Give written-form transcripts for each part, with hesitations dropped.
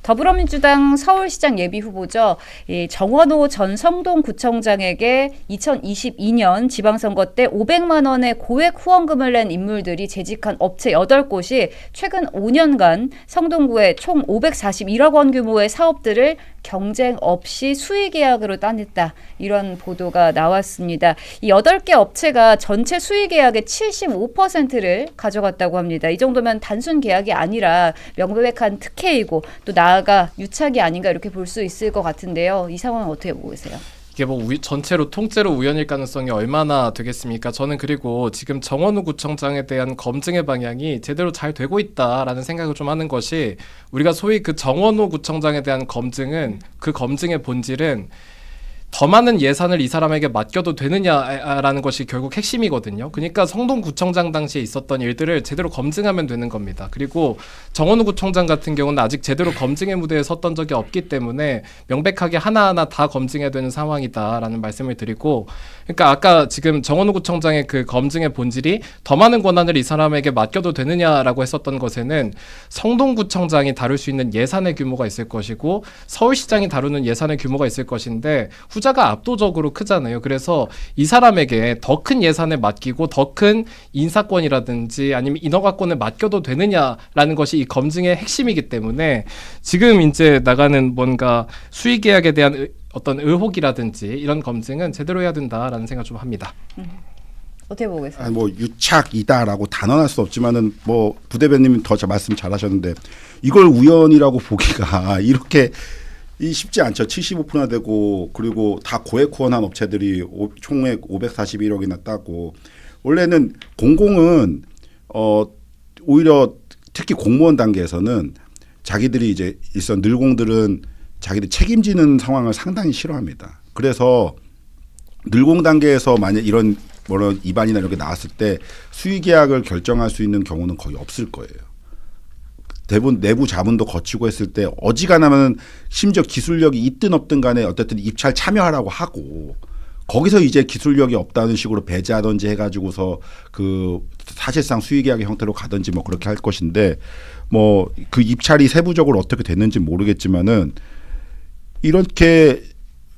더불어민주당 서울시장 예비후보죠. 이 정원호 전 성동구청장에게 2022년 지방선거 때 500만 원의 고액 후원금을 낸 인물들이 재직한 업체 8곳이 최근 5년간 성동구에 총 541억 원 규모의 사업들을 경쟁 없이 수의 계약으로 따냈다. 이런 보도가 나왔습니다. 이 8개 업체가 전체 수의 계약의 75%를 가져갔다고 합니다. 이 정도면 단순 계약이 아니라 명백한 특혜이고 또 나아가 유착이 아닌가 이렇게 볼 수 있을 것 같은데요. 이 상황은 어떻게 보고 계세요? 이게 뭐 전체로 통째로 우연일 가능성이 얼마나 되겠습니까? 저는 그리고 지금 정원우 구청장에 대한 검증의 방향이 제대로 잘 되고 있다라는 생각을 좀 하는 것이, 우리가 소위 그 정원우 구청장에 대한 검증은, 그 검증의 본질은 더 많은 예산을 이 사람에게 맡겨도 되느냐라는 것이 결국 핵심이거든요. 그러니까 성동구청장 당시에 있었던 일들을 제대로 검증하면 되는 겁니다. 그리고 정원우 구청장 같은 경우는 아직 제대로 검증의 무대에 섰던 적이 없기 때문에 명백하게 하나하나 다 검증해야 되는 상황이다라는 말씀을 드리고, 그러니까 아까 지금 정원우 구청장의 그 검증의 본질이 더 많은 권한을 이 사람에게 맡겨도 되느냐라고 했었던 것에는 성동구청장이 다룰 수 있는 예산의 규모가 있을 것이고 서울시장이 다루는 예산의 규모가 있을 것인데 후자가 압도적으로 크잖아요. 그래서 이 사람에게 더 큰 예산을 맡기고 더 큰 인사권이라든지 아니면 인허가권을 맡겨도 되느냐라는 것이 이 검증의 핵심이기 때문에 지금 이제 나가는 뭔가 수의 계약에 대한 어떤 의혹이라든지 이런 검증은 제대로 해야 된다라는 생각 좀 합니다. 어떻게 보고 계세요? 뭐 유착이다라고 단언할 수 없지만은 뭐 부대변님이 더 말씀 잘하셨는데 이걸 우연이라고 보기가 이렇게 쉽지 않죠. 75%나 되고 그리고 다 고액 후원한 업체들이 총액 541억이나 따고, 원래는 공공은 오히려 특히 공무원 단계에서는 자기들이 이제 일선 늘공들은 자기들이 책임지는 상황을 상당히 싫어합니다. 그래서 늘공 단계에서 만약 이런 위반이나 이런 게 나왔을 때 수의 계약을 결정할 수 있는 경우는 거의 없을 거예요. 대부분 내부 자문도 거치고 했을 때 어지간하면 심지어 기술력이 있든 없든 간에 어쨌든 입찰 참여하라고 하고, 거기서 이제 기술력이 없다는 식으로 배제하든지 해가지고서 그 사실상 수의계약의 형태로 가든지 뭐 그렇게 할 것인데, 뭐 그 입찰이 세부적으로 어떻게 됐는지 모르겠지만은 이렇게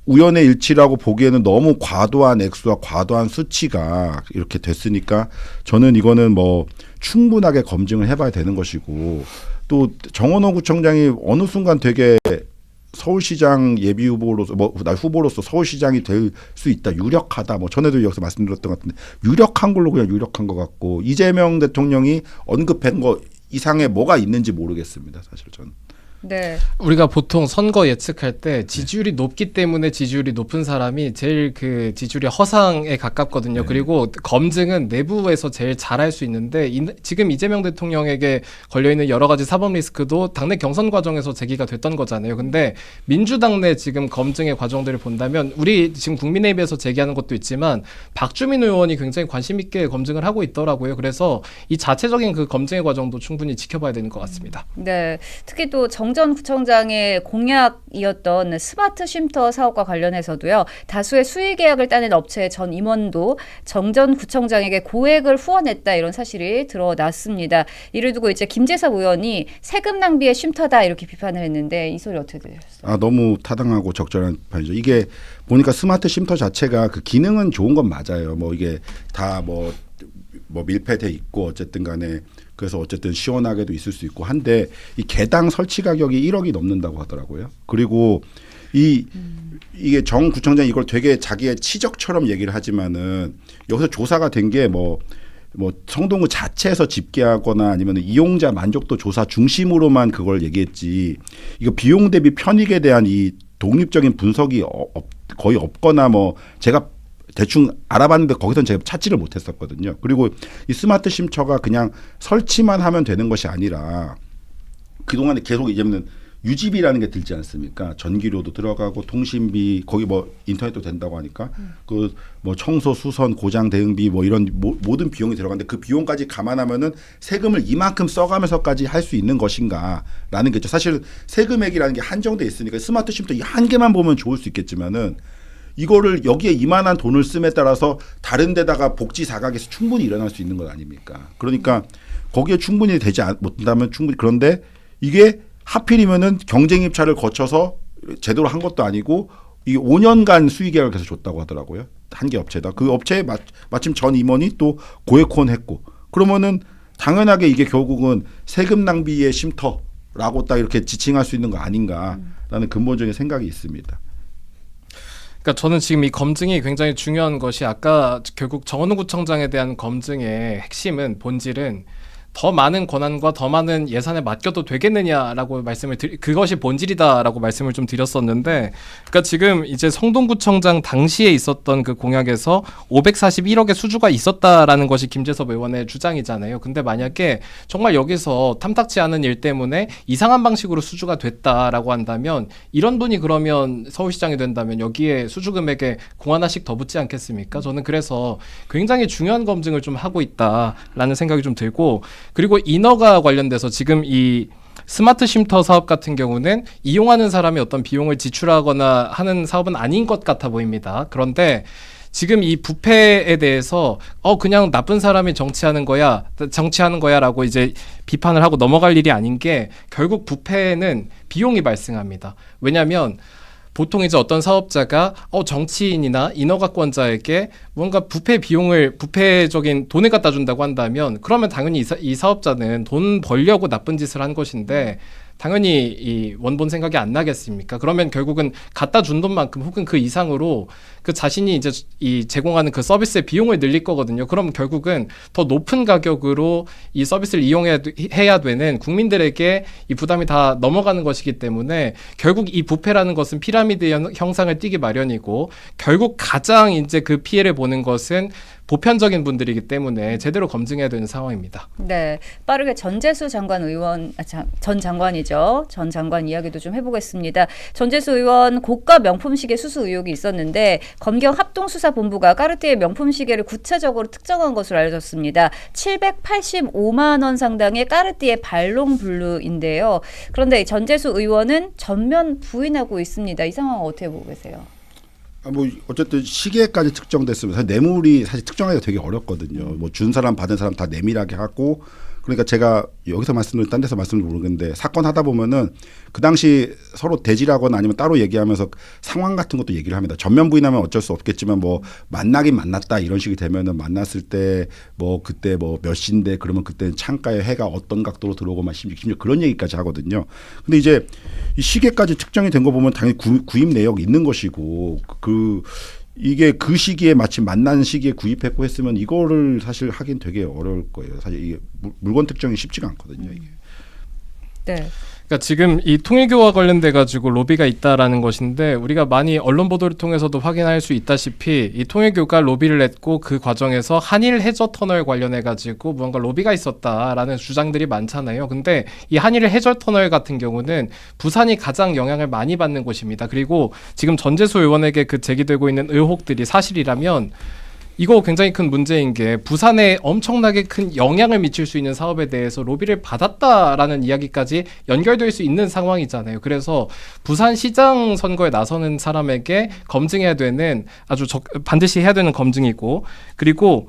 우연의 일치라고 보기에는 너무 과도한 액수와 과도한 수치가 이렇게 됐으니까 저는 이거는 뭐 충분하게 검증을 해봐야 되는 것이고, 또 정원호 구청장이 어느 순간 되게 서울시장 예비 후보로서 후보로서 서울시장이 될 수 있다, 유력하다, 뭐 전에도 여기서 말씀드렸던 것 같은데 유력한 걸로 그냥 유력한 것 같고, 이재명 대통령이 언급한 거 이상의 뭐가 있는지 모르겠습니다, 사실 저는. 네. 우리가 보통 선거 예측할 때 지지율이 높기 때문에 지지율이 높은 사람이 제일 그 지지율이 허상에 가깝거든요. 그리고 검증은 내부에서 제일 잘할 수 있는데 지금 이재명 대통령에게 걸려있는 여러 가지 사법 리스크도 당내 경선 과정에서 제기가 됐던 거잖아요. 근데 민주당 내 지금 검증의 과정들을 본다면 우리 지금 국민의힘에서 제기하는 것도 있지만 박주민 의원이 굉장히 관심 있게 검증을 하고 있더라고요. 그래서 이 자체적인 그 검증의 과정도 충분히 지켜봐야 되는 것 같습니다. 네. 특히 또 정 전 구청장의 공약이었던 스마트 쉼터 사업과 관련해서도요. 다수의 수의 계약을 따낸 업체의 전 임원도 정 전 구청장에게 고액을 후원했다, 이런 사실이 드러났습니다. 이를 두고 이제 김재섭 의원이 세금 낭비의 쉼터다 이렇게 비판을 했는데 이 소리 어떻게 들으셨어요? 너무 타당하고 적절한 판이죠. 이게 보니까 스마트 쉼터 자체가 그 기능은 좋은 건 맞아요. 뭐 이게 다 뭐 밀폐돼 있고 어쨌든 간에 그래서 어쨌든 시원하게도 있을 수 있고 한데, 이 개당 설치 가격이 1억이 넘는다고 하더라고요. 그리고 이게 정 구청장이 이걸 되게 자기의 치적처럼 얘기를 하지만은 여기서 조사가 된 게 뭐 성동구 자체에서 집계하거나 아니면 이용자 만족도 조사 중심으로만 그걸 얘기했지, 이거 비용 대비 편익에 대한 이 독립적인 분석이 거의 없거나, 뭐 제가 대충 알아봤는데 거기선 제가 찾지를 못했었거든요. 그리고 이 스마트 쉼터가 그냥 설치만 하면 되는 것이 아니라 그동안에 계속 이제는 유지비라는 게 들지 않습니까? 전기료도 들어가고 통신비, 거기 뭐 인터넷도 된다고 하니까 그 뭐 청소, 수선, 고장 대응비 뭐 이런 모든 비용이 들어가는데 그 비용까지 감안하면은 세금을 이만큼 써가면서까지 할 수 있는 것인가라는 게 있죠. 사실 세금액이라는 게 한정돼 있으니까 스마트 쉼터 이 한 개만 보면 좋을 수 있겠지만은 이거를 여기에 이만한 돈을 씀에 따라서 다른 데다가 복지 사각에서 충분히 일어날 수 있는 것 아닙니까? 그러니까 거기에 충분히 되지 못한다면 충분히, 그런데 이게 하필이면은 경쟁 입찰을 거쳐서 제대로 한 것도 아니고 이 5년간 수의 계약을 계속 줬다고 하더라고요. 한 개 업체다. 그 업체에 마침 전 임원이 또 고액 후원했고 그러면은 당연하게 이게 결국은 세금 낭비의 쉼터라고 딱 이렇게 지칭할 수 있는 거 아닌가라는 근본적인 생각이 있습니다. 그러니까 저는 지금 이 검증이 굉장히 중요한 것이 아까 결국 정원우 구청장에 대한 검증의 핵심은 본질은 더 많은 권한과 더 많은 예산을 맡겨도 되겠느냐라고 그것이 본질이다라고 말씀을 좀 드렸었는데, 그러니까 지금 이제 성동구청장 당시에 있었던 그 공약에서 541억의 수주가 있었다라는 것이 김재섭 의원의 주장이잖아요. 근데 만약에 정말 여기서 탐탁치 않은 일 때문에 이상한 방식으로 수주가 됐다라고 한다면 이런 분이 그러면 서울시장이 된다면 여기에 수주 금액에 공 하나씩 더 붙지 않겠습니까? 저는 그래서 굉장히 중요한 검증을 좀 하고 있다라는 생각이 좀 들고, 그리고 인허가 관련돼서 지금 이 스마트 쉼터 사업 같은 경우는 이용하는 사람이 어떤 비용을 지출하거나 하는 사업은 아닌 것 같아 보입니다. 그런데 지금 이 부패에 대해서 그냥 나쁜 사람이 정치하는 거야라고 이제 비판을 하고 넘어갈 일이 아닌 게, 결국 부패는 비용이 발생합니다. 왜냐하면 보통 이제 어떤 사업자가 정치인이나 인허가권자에게 뭔가 부패적인 돈을 갖다 준다고 한다면, 그러면 당연히 이 사업자는 돈 벌려고 나쁜 짓을 한 것인데 당연히 이 원본 생각이 안 나겠습니까? 그러면 결국은 갖다 준 돈만큼 혹은 그 이상으로 그 자신이 이제 이 제공하는 그 서비스의 비용을 늘릴 거거든요. 그럼 결국은 더 높은 가격으로 이 서비스를 이용해야 되는 국민들에게 이 부담이 다 넘어가는 것이기 때문에 결국 이 부패라는 것은 피라미드 형상을 띠기 마련이고, 결국 가장 이제 그 피해를 보는 것은 보편적인 분들이기 때문에 제대로 검증해야 되는 상황입니다. 네, 빠르게 전재수 전 장관이죠. 전 장관 이야기도 좀 해보겠습니다. 전재수 의원 고가 명품 시계 수수 의혹이 있었는데 검경 합동수사본부가 까르띠에 명품 시계를 구체적으로 특정한 것으로 알려졌습니다. 785만 원 상당의 까르띠에 발롱 블루인데요. 그런데 전재수 의원은 전면 부인하고 있습니다. 이 상황 어떻게 보고 계세요? 어쨌든 시계까지 특정됐으면 사실 뇌물이 사실 특정하기가 되게 어렵거든요. 뭐 준 사람 받은 사람 다 내밀하게 하고, 그러니까 제가 여기서 말씀드린 딴 데서 말씀을 모르겠는데 사건 하다 보면은 그 당시 서로 대질하거나 아니면 따로 얘기하면서 상황 같은 것도 얘기를 합니다. 전면 부인하면 어쩔 수 없겠지만 뭐 만나긴 만났다 이런 식이 되면은 만났을 때 뭐 그때 뭐 몇 시인데 그러면 그때 창가에 해가 어떤 각도로 들어오고 막 심지어 그런 얘기까지 하거든요. 근데 이제 이 시계까지 특정이 된 거 보면 당연히 구입 내역 있는 것이고 이게 그 시기에 마침 만나는 시기에 구입했고 했으면 이거를 사실 하긴 되게 어려울 거예요. 사실 이게 물건 특정이 쉽지가 않거든요. 이게. 네. 그러니까 지금 이 통일교와 관련돼 가지고 로비가 있다라는 것인데, 우리가 많이 언론 보도를 통해서도 확인할 수 있다시피 이 통일교가 로비를 했고 그 과정에서 한일 해저 터널 관련해 가지고 뭔가 로비가 있었다라는 주장들이 많잖아요. 근데 이 한일 해저 터널 같은 경우는 부산이 가장 영향을 많이 받는 곳입니다. 그리고 지금 전재수 의원에게 그 제기되고 있는 의혹들이 사실이라면 이거 굉장히 큰 문제인 게, 부산에 엄청나게 큰 영향을 미칠 수 있는 사업에 대해서 로비를 받았다라는 이야기까지 연결될 수 있는 상황이잖아요. 그래서 부산시장 선거에 나서는 사람에게 검증해야 되는 반드시 해야 되는 검증이고, 그리고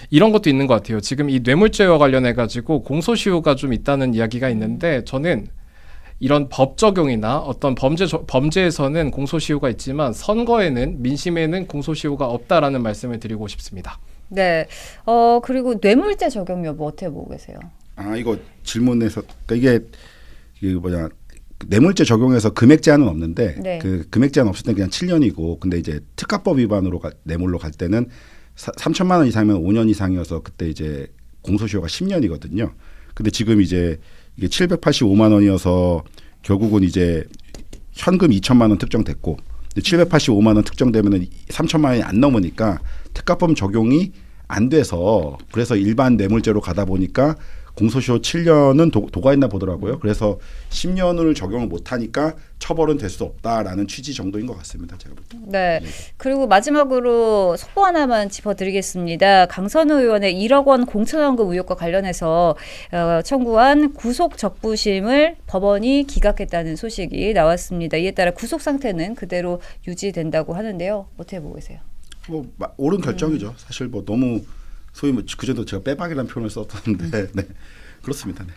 이런 것도 있는 것 같아요. 지금 이 뇌물죄와 관련해 가지고 공소시효가 좀 있다는 이야기가 있는데, 저는 이런 법 적용이나 어떤 범죄에서는 공소시효가 있지만 선거에는, 민심에는 공소시효가 없다라는 말씀을 드리고 싶습니다. 네. 그리고 뇌물죄 적용 여부 어떻게 보고 계세요? 이거 질문에서 그러니까 이게 뇌물죄 적용해서 금액 제한은 없는데, 네. 그 금액 제한 없을 때 그냥 7년이고, 근데 이제 특가법 위반으로 뇌물로 갈 때는 3천만 원 이상이면 5년 이상이어서 그때 이제 공소시효가 10년이거든요. 근데 지금 이제 이게 785만 원이어서 결국은 이제 현금 2천만 원 특정됐고, 785만 원 특정되면은 3천만 원이 안 넘으니까 특가법 적용이 안 돼서, 그래서 일반 뇌물죄로 가다 보니까 공소시효 7년은 도가 있나 보더라고요. 그래서 10년을 적용을 못 하니까 처벌은 될 수 없다라는 취지 정도인 것 같습니다. 제가 볼 때. 네. 그리고 마지막으로 속보 하나만 짚어드리겠습니다. 강선우 의원의 1억 원 공천원금 의혹과 관련해서 청구한 구속 적부심을 법원이 기각했다는 소식이 나왔습니다. 이에 따라 구속 상태는 그대로 유지된다고 하는데요. 어떻게 보고 계세요? 옳은 결정이죠. 사실 너무 소위 그전에도 제가 빼박이라는 표현을 썼었는데, 네. 그렇습니다. 네.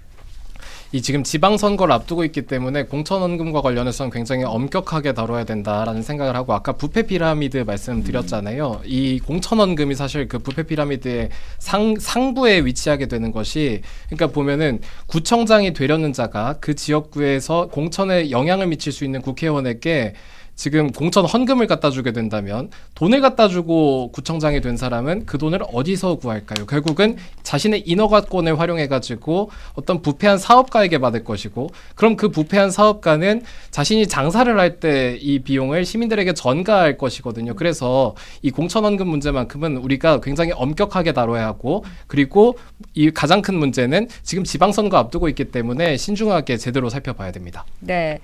이 지금 지방선거를 앞두고 있기 때문에 공천원금과 관련해서는 굉장히 엄격하게 다뤄야 된다라는 생각을 하고 아까 부패 피라미드 말씀드렸잖아요. 이 공천원금이 사실 그 부패 피라미드의 상부에 위치하게 되는 것이 그러니까 보면은 구청장이 되려는 자가 그 지역구에서 공천에 영향을 미칠 수 있는 국회의원에게 지금 공천 헌금을 갖다 주게 된다면 돈을 갖다 주고 구청장이 된 사람은 그 돈을 어디서 구할까요? 결국은 자신의 인허가권을 활용해 가지고 어떤 부패한 사업가에게 받을 것이고 그럼 그 부패한 사업가는 자신이 장사를 할 때 이 비용을 시민들에게 전가할 것이거든요. 그래서 이 공천 헌금 문제만큼은 우리가 굉장히 엄격하게 다뤄야 하고 그리고 이 가장 큰 문제는 지금 지방선거 앞두고 있기 때문에 신중하게 제대로 살펴봐야 됩니다. 네.